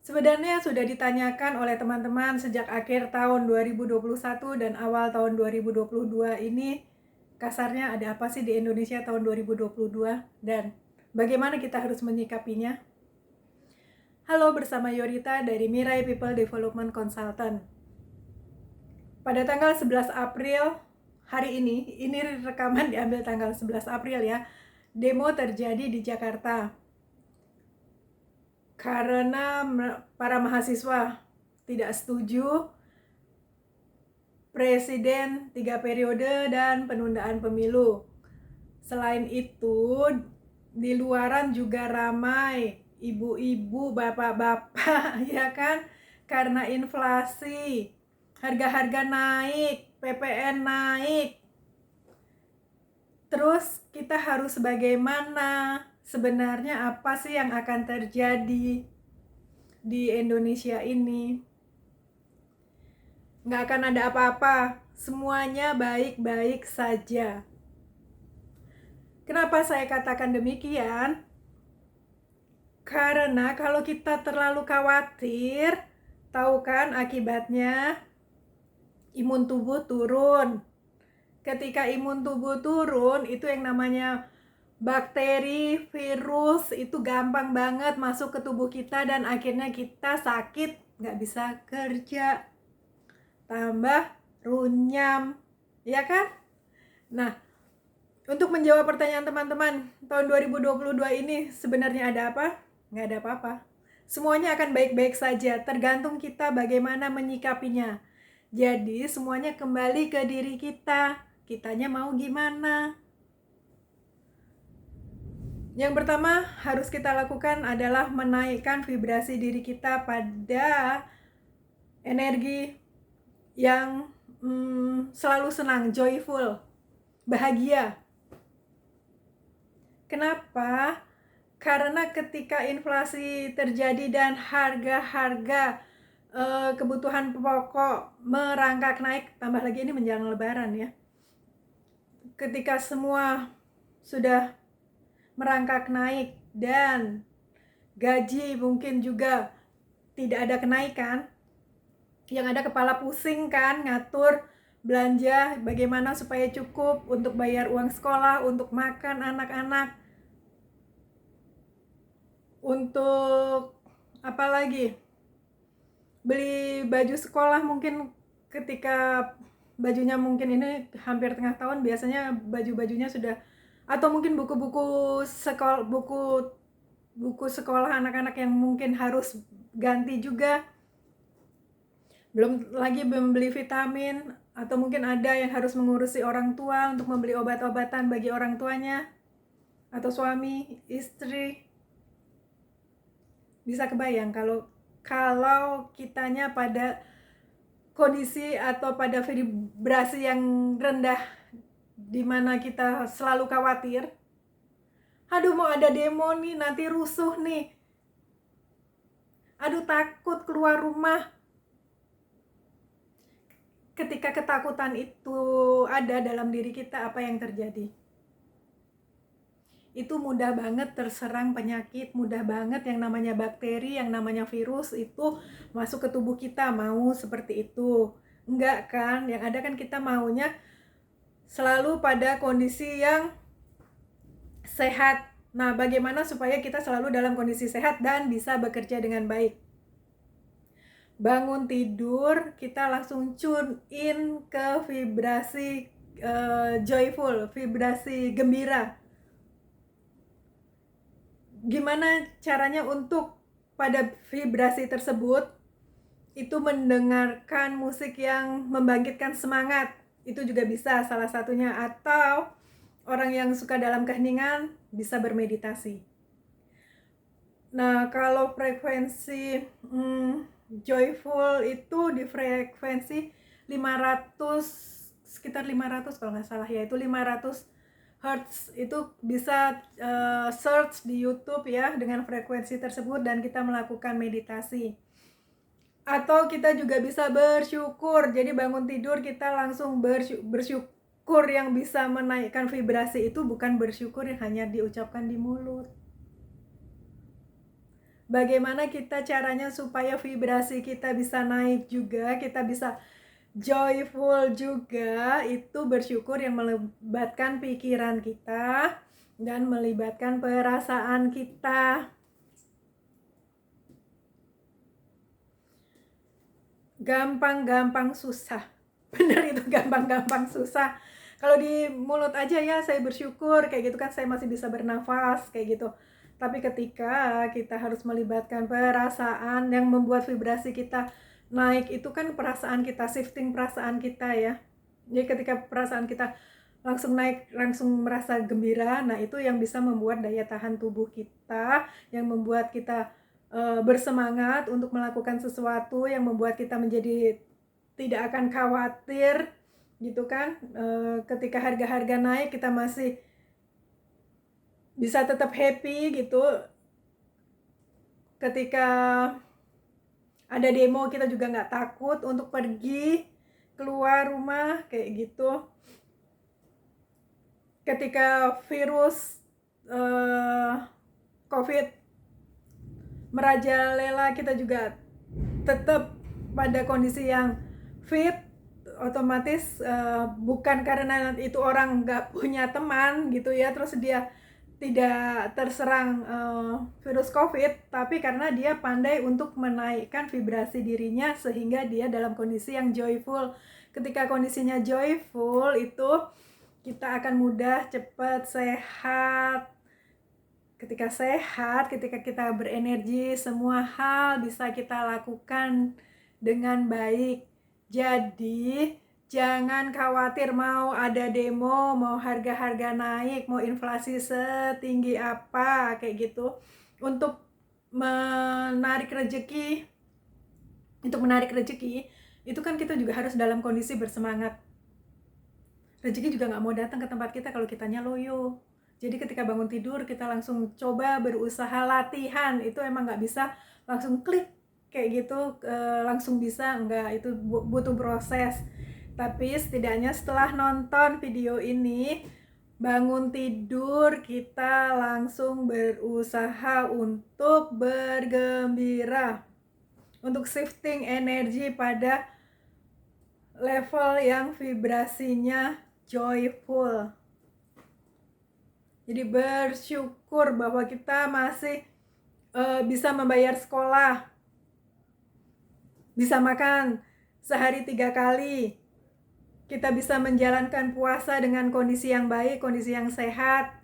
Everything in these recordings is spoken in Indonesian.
Sebenarnya sudah ditanyakan oleh teman-teman sejak akhir tahun 2021 dan awal tahun 2022 ini, kasarnya ada apa sih di Indonesia tahun 2022 dan bagaimana kita harus menyikapinya? Halo, bersama Yorita dari Mirai People Development Consultant. Pada tanggal 11 April hari ini rekaman diambil tanggal 11 April ya, demo terjadi di Jakarta karena para mahasiswa tidak setuju presiden 3 periode dan penundaan pemilu. Selain itu, di luaran juga ramai ibu-ibu, bapak-bapak ya kan, karena inflasi, harga-harga naik, PPN naik. Terus kita harus bagaimana? Sebenarnya apa sih yang akan terjadi di Indonesia ini? Nggak akan ada apa-apa, semuanya baik-baik saja. Kenapa saya katakan demikian? Karena kalau kita terlalu khawatir, tahu kan akibatnya? Imun tubuh turun. Ketika imun tubuh turun, itu yang namanya bakteri, virus, itu gampang banget masuk ke tubuh kita dan akhirnya kita sakit, nggak bisa kerja, tambah runyam, ya kan? Nah, untuk menjawab pertanyaan teman-teman, tahun 2022 ini sebenarnya ada apa? Nggak ada apa-apa. Semuanya akan baik-baik saja, tergantung kita bagaimana menyikapinya. Jadi semuanya kembali ke diri kita, kitanya mau gimana. Yang pertama harus kita lakukan adalah menaikkan vibrasi diri kita pada energi yang selalu senang, joyful, bahagia. Kenapa? Karena ketika inflasi terjadi dan harga-harga kebutuhan pokok merangkak naik, tambah lagi ini menjelang lebaran ya. Ketika semua sudah merangkak naik dan gaji mungkin juga tidak ada kenaikan, yang ada kepala pusing kan ngatur belanja bagaimana supaya cukup untuk bayar uang sekolah, untuk makan anak-anak, untuk apa lagi, beli baju sekolah. Mungkin ketika bajunya mungkin ini hampir tengah tahun, biasanya baju-bajunya sudah, atau mungkin buku-buku sekolah, buku sekolah anak-anak yang mungkin harus ganti juga. Belum lagi membeli vitamin, atau mungkin ada yang harus mengurusi orang tua untuk membeli obat-obatan bagi orang tuanya atau suami, istri. Bisa kebayang kalau kitanya pada kondisi atau pada vibrasi yang rendah, di mana kita selalu khawatir, aduh mau ada demo nih, nanti rusuh nih, aduh takut keluar rumah. Ketika ketakutan itu ada dalam diri kita, apa yang terjadi? Itu mudah banget terserang penyakit, mudah banget yang namanya bakteri, yang namanya virus itu masuk ke tubuh kita. Mau seperti itu? Enggak kan? Yang ada kan kita maunya selalu pada kondisi yang sehat. Nah, bagaimana supaya kita selalu dalam kondisi sehat dan bisa bekerja dengan baik? Bangun tidur, kita langsung tune in ke vibrasi joyful, vibrasi gembira. Gimana caranya untuk pada vibrasi tersebut itu mendengarkan musik yang membangkitkan semangat? Itu juga bisa salah satunya. Atau orang yang suka dalam keheningan bisa bermeditasi. Nah, kalau frekuensi joyful itu di frekuensi 500, sekitar 500 kalau nggak salah ya, itu 500 Hertz. Itu bisa search di YouTube ya dengan frekuensi tersebut dan kita melakukan meditasi. Atau kita juga bisa bersyukur. Jadi bangun tidur kita langsung bersyukur. Yang bisa menaikkan vibrasi itu bukan bersyukur yang hanya diucapkan di mulut. bagaimana kita caranya supaya vibrasi kita bisa naik juga, kita bisa joyful juga, itu bersyukur yang melibatkan pikiran kita dan melibatkan perasaan kita. Gampang-gampang susah. Bener itu, gampang-gampang susah. Kalau di mulut aja ya saya bersyukur kayak gitu kan, saya masih bisa bernafas kayak gitu. Tapi ketika kita harus melibatkan perasaan yang membuat vibrasi kita naik, itu kan perasaan kita, shifting perasaan kita ya. Jadi ketika perasaan kita langsung naik, langsung merasa gembira, nah itu yang bisa membuat daya tahan tubuh kita, yang membuat kita bersemangat untuk melakukan sesuatu, yang membuat kita menjadi tidak akan khawatir gitu kan. Ketika harga-harga naik kita masih bisa tetap happy gitu. Ketika ada demo kita juga nggak takut untuk pergi keluar rumah kayak gitu. Ketika virus COVID merajalela, kita juga tetap pada kondisi yang fit, otomatis bukan karena itu orang nggak punya teman gitu ya, terus dia tidak terserang virus COVID, tapi karena dia pandai untuk menaikkan vibrasi dirinya sehingga dia dalam kondisi yang joyful. Ketika kondisinya joyful itu kita akan mudah, cepat, sehat. Ketika sehat, ketika kita berenergi, semua hal bisa kita lakukan dengan baik. Jadi jangan khawatir mau ada demo, mau harga-harga naik, mau inflasi setinggi apa kayak gitu. Untuk menarik rezeki, itu kan kita juga harus dalam kondisi bersemangat. Rezeki juga nggak mau datang ke tempat kita kalau kitanya loyo. Jadi ketika bangun tidur kita langsung coba berusaha latihan, itu emang nggak bisa langsung klik kayak gitu langsung bisa, enggak, itu butuh proses. Tapi setidaknya setelah nonton video ini, bangun tidur kita langsung berusaha untuk bergembira, untuk shifting energi pada level yang vibrasinya joyful. Jadi bersyukur bahwa kita masih bisa membayar sekolah, bisa makan sehari 3 kali, kita bisa menjalankan puasa dengan kondisi yang baik, kondisi yang sehat,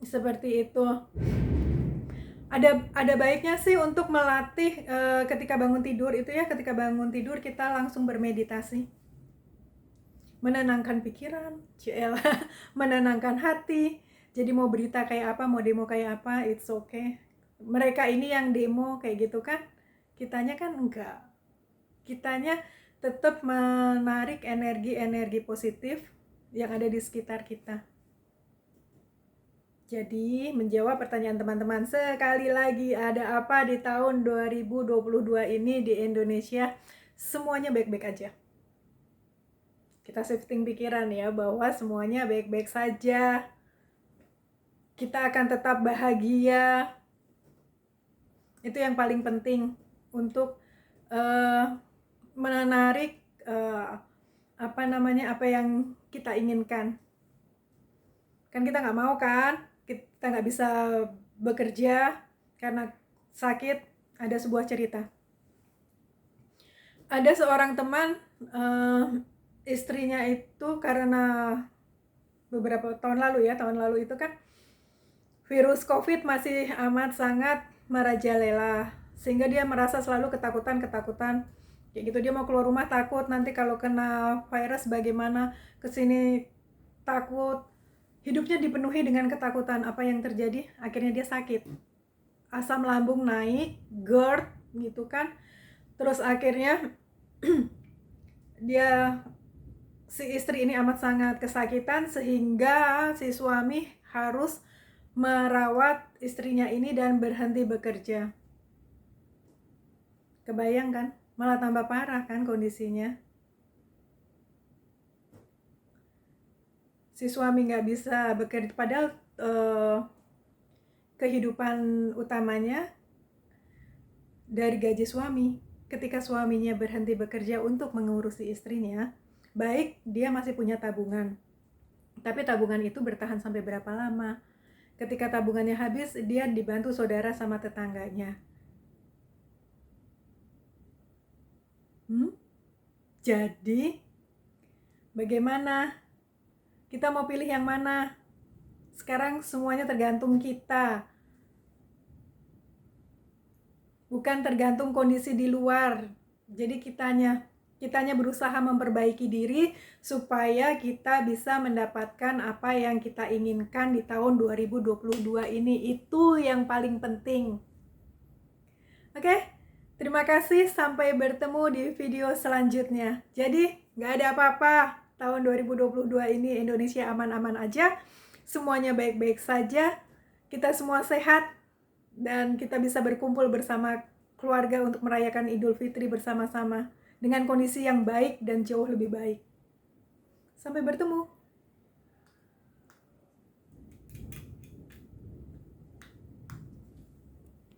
seperti itu. Ada baiknya sih untuk melatih ketika bangun tidur itu ya, ketika bangun tidur kita langsung bermeditasi, menenangkan pikiran, menenangkan hati. Jadi mau berita kayak apa, mau demo kayak apa, it's okay. Mereka ini yang demo kayak gitu kan, kitanya kan enggak. Kitanya tetap menarik energi-energi positif yang ada di sekitar kita. Jadi menjawab pertanyaan teman-teman sekali lagi, ada apa di tahun 2022 ini di Indonesia? Semuanya baik-baik aja. Kita shifting pikiran ya, bahwa semuanya baik-baik saja. Kita akan tetap bahagia. Itu yang paling penting untuk menarik apa yang kita inginkan. Kan kita nggak mau kan, kita nggak bisa bekerja karena sakit. Ada sebuah cerita. Ada seorang teman, istrinya itu karena beberapa tahun lalu itu kan virus COVID masih amat sangat merajalela, sehingga dia merasa selalu ketakutan kayak gitu. Dia mau keluar rumah takut nanti kalau kena virus bagaimana, kesini takut, hidupnya dipenuhi dengan ketakutan. Apa yang terjadi? Akhirnya dia sakit, asam lambung naik, GERD gitu kan. Terus akhirnya si istri ini amat sangat kesakitan sehingga si suami harus merawat istrinya ini dan berhenti bekerja. Kebayang kan? Malah tambah parah kan kondisinya. Si suami nggak bisa bekerja, padahal kehidupan utamanya dari gaji suami. Ketika suaminya berhenti bekerja untuk mengurusi istrinya, baik dia masih punya tabungan, tapi tabungan itu bertahan sampai berapa lama. Ketika tabungannya habis, dia dibantu saudara sama tetangganya. Jadi, bagaimana? Kita mau pilih yang mana? Sekarang semuanya tergantung kita. Bukan tergantung kondisi di luar. Jadi kitanya berusaha memperbaiki diri supaya kita bisa mendapatkan apa yang kita inginkan di tahun 2022 ini. Itu yang paling penting. Oke? Terima kasih, sampai bertemu di video selanjutnya. Jadi, nggak ada apa-apa. Tahun 2022 ini Indonesia aman-aman aja. Semuanya baik-baik saja. Kita semua sehat. Dan kita bisa berkumpul bersama keluarga untuk merayakan Idul Fitri bersama-sama. Dengan kondisi yang baik dan jauh lebih baik. Sampai bertemu.